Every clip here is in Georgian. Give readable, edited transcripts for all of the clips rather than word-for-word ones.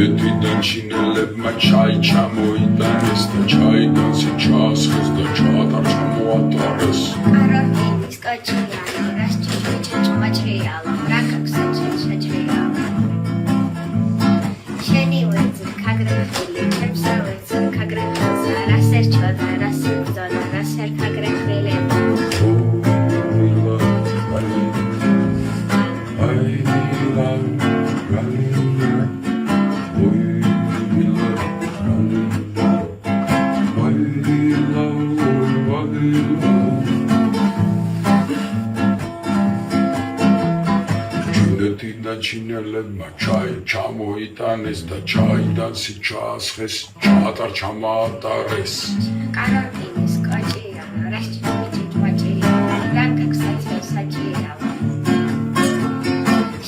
ჩინეთიდან ჩინელებმა ჩაი ჩამოიტანეს და ჩაიდან სიჩასხეს და ჩაატარ ჩამოატარეს. კაროლის კოჩიალო, რას ჩიჩაჭმაჭრიალო, რა გაქვს ჩაჭრიალო. შენი ვეძი ქაგრეხილი, ჩემსა ვეძი ქაგრეხილსა, რას ერჩოდა, რას იბრძოდა, რას არ ქაგრეხილება. ჩინელებმა ჩაი ჩამოიტანეს და ჩაიდან სიჩასხეს ჩაატარ ჩამოატარეს. კაროლის კოჩიალო, რას ჩიჩაჭმაჭრიალო, რა გაქვს საჭიალო.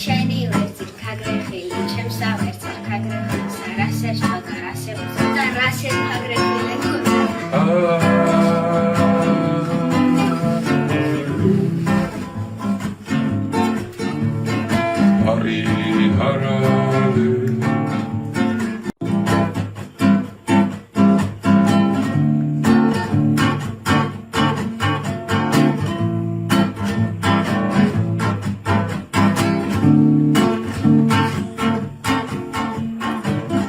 შენი ვეძი ქაგრეხილი, ჩემსა ვეძი ქაგრეხილსა, რას ერჩოდა, რას იბრძოდა, რას არ ქაგრეხილება.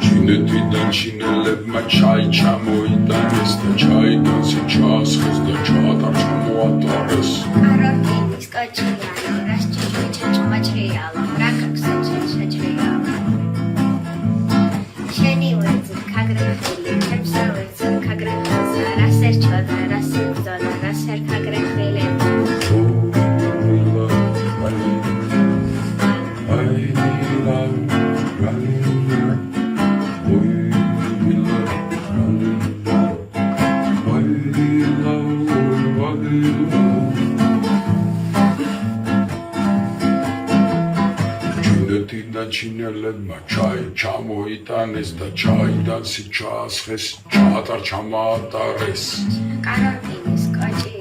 ჩინეთიდან ჩინელებმა ჩაი ჩამოიტანეს და ჩაიდან სიჩასხეს და ჩაატარ ჩამოატარეს. კაროლის კოჩიალო, რას ჩიჩაჭმაჭრიალო, რა გაქვს საჭიალო. შენი ვეძი ქაგრეხილი, ჩემსა ვეძი ქაგრეხილსა, რას ერჩოდა, რას იბრძოდა, რას არ ქაგრეხილება. ჩინეთიდან ჩინელებმა ჩაი ჩამოიტანეს და ჩაიდან სიჩასხეს ჩაატარ ჩამოატარეს. კაროლის კოჩი